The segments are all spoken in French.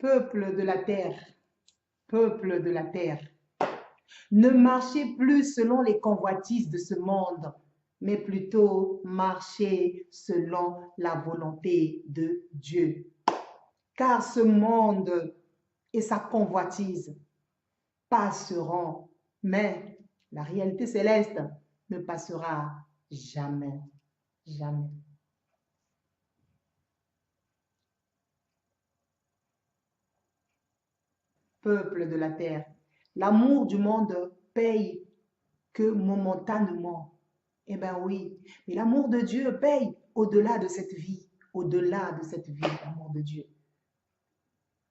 Peuple de la terre, peuple de la terre, ne marchez plus selon les convoitises de ce monde, mais plutôt marchez selon la volonté de Dieu. Car ce monde et sa convoitise passeront, mais la réalité céleste ne passera jamais, jamais. Peuple de la terre, l'amour du monde paye que momentanément. Eh bien oui, mais l'amour de Dieu paye au-delà de cette vie, au-delà de cette vie, l'amour de Dieu.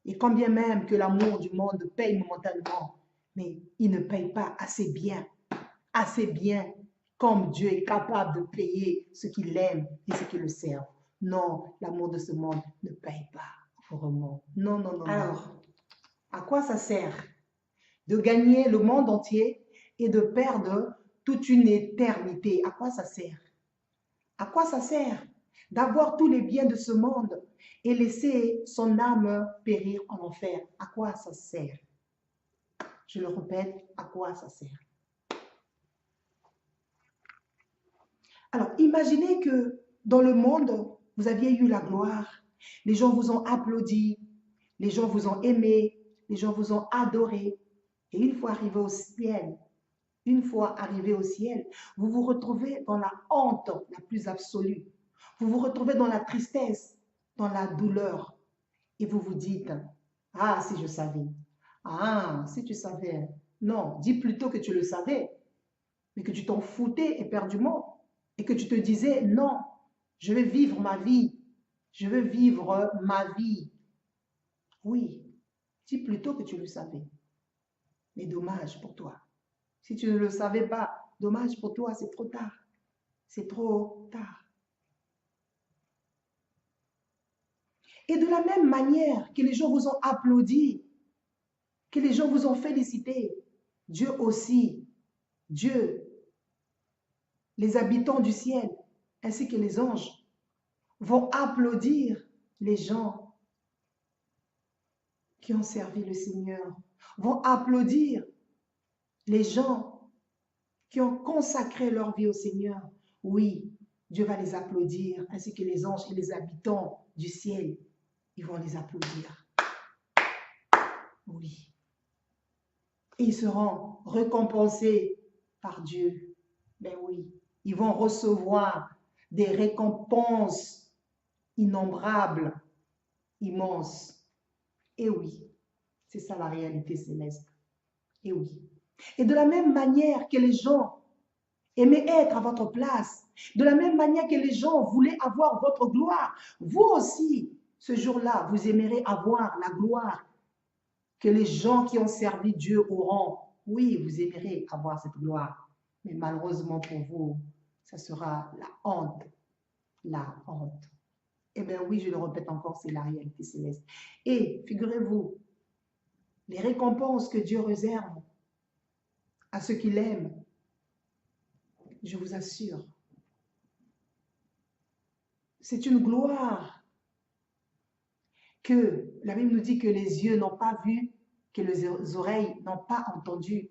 Et quand bien même que l'amour du monde paye momentanément, mais il ne paye pas assez bien, comme Dieu est capable de payer ce qu'il aime et ce qui le sert. Non, l'amour de ce monde ne paye pas vraiment. Non, non, non. Alors, à quoi ça sert de gagner le monde entier et de perdre toute une éternité? À quoi ça sert? À quoi ça sert d'avoir tous les biens de ce monde et laisser son âme périr en enfer? À quoi ça sert? Je le répète, à quoi ça sert? Alors, imaginez que dans le monde, vous aviez eu la gloire. Les gens vous ont applaudi, les gens vous ont aimé, les gens vous ont adoré. Et une fois arrivé au ciel, vous vous retrouvez dans la honte la plus absolue. Vous vous retrouvez dans la tristesse, dans la douleur. Et vous vous dites, ah, si je savais. Ah, si tu savais. Non, dis plutôt que tu le savais, mais que tu t'en foutais éperdument et que tu te disais, non, je vais vivre ma vie. Je veux vivre ma vie. Oui, dis plutôt que tu le savais. Mais dommage pour toi. Si tu ne le savais pas, dommage pour toi, c'est trop tard. C'est trop tard. Et de la même manière que les gens vous ont applaudi, que les gens vous ont félicité, Dieu aussi, Dieu, les habitants du ciel, ainsi que les anges, vont applaudir les gens qui ont servi le Seigneur, vont applaudir les gens qui ont consacré leur vie au Seigneur. Oui, Dieu va les applaudir, ainsi que les anges et les habitants du ciel, ils vont les applaudir. Oui. Et ils seront récompensés par Dieu. Ben oui, ils vont recevoir des récompenses innombrables, immenses. Et oui, c'est ça la réalité céleste. Et oui. Et de la même manière que les gens aimaient être à votre place, de la même manière que les gens voulaient avoir votre gloire, vous aussi, ce jour-là, vous aimerez avoir la gloire que les gens qui ont servi Dieu auront. Oui, vous aimerez avoir cette gloire. Mais malheureusement pour vous, ça sera la honte. La honte. Eh bien oui, je le répète encore, c'est la réalité céleste. Et figurez-vous, les récompenses que Dieu réserve à ceux qui l'aiment, je vous assure, c'est une gloire que la Bible nous dit que les yeux n'ont pas vu, que les oreilles n'ont pas entendu.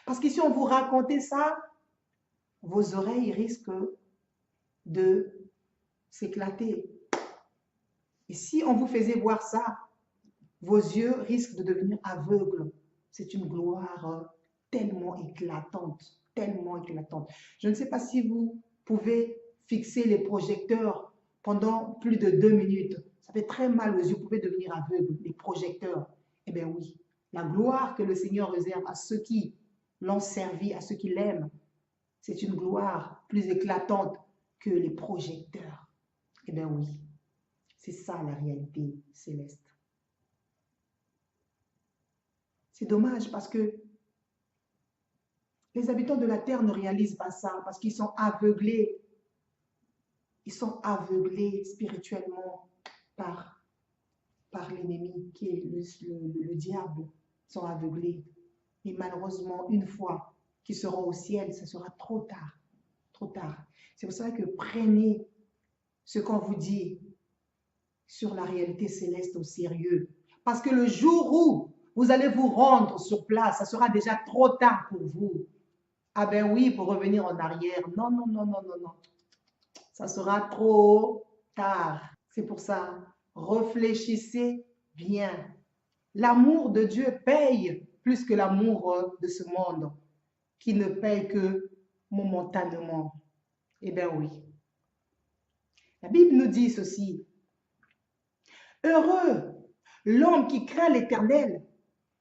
Parce que si on vous racontait ça, vos oreilles risquent de s'éclater. Et si on vous faisait voir ça, vos yeux risquent de devenir aveugles. C'est une gloire tellement éclatante, tellement éclatante. Je ne sais pas si vous pouvez fixer les projecteurs pendant plus de 2 minutes. Ça fait très mal aux yeux, vous pouvez devenir aveugle, les projecteurs. Eh bien oui, la gloire que le Seigneur réserve à ceux qui l'ont servi, à ceux qui l'aiment, c'est une gloire plus éclatante que les projecteurs. Eh bien oui, c'est ça la réalité céleste. C'est dommage parce que les habitants de la terre ne réalisent pas ça, parce qu'ils sont aveuglés. Ils sont aveuglés spirituellement par l'ennemi qui est le diable. Ils sont aveuglés. Et malheureusement, une fois qu'ils seront au ciel, ce sera trop tard. Trop tard. C'est pour ça que prenez ce qu'on vous dit sur la réalité céleste au sérieux. Parce que le jour où vous allez vous rendre sur place, ça sera déjà trop tard pour vous. Ah ben oui, pour revenir en arrière. Non, non, non, non, non, non. Ça sera trop tard. C'est pour ça, réfléchissez bien. L'amour de Dieu paye plus que l'amour de ce monde, qui ne paye que momentanément. Eh bien oui. La Bible nous dit ceci. Heureux l'homme qui craint l'Éternel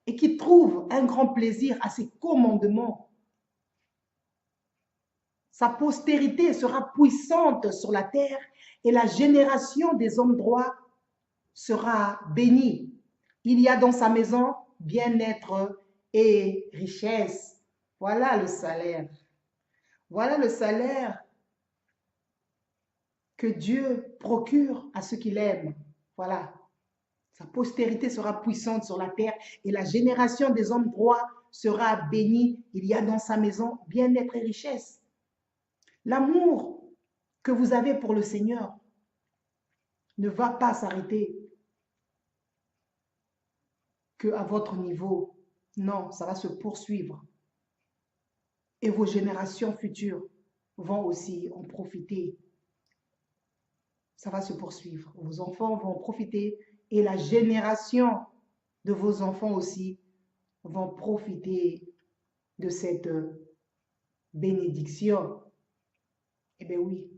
et qui trouve un grand plaisir à ses commandements. Sa postérité sera puissante sur la terre et la génération des hommes droits sera bénie. Il y a dans sa maison bien-être et richesse. Voilà le salaire. Voilà le salaire que Dieu procure à ceux qu'il aime. Voilà. Sa postérité sera puissante sur la terre et la génération des hommes droits sera bénie. Il y a dans sa maison bien-être et richesse. L'amour que vous avez pour le Seigneur ne va pas s'arrêter qu'à votre niveau. Non, ça va se poursuivre. Et vos générations futures vont aussi en profiter. Ça va se poursuivre. Vos enfants vont en profiter et la génération de vos enfants aussi vont profiter de cette bénédiction. Eh bien oui,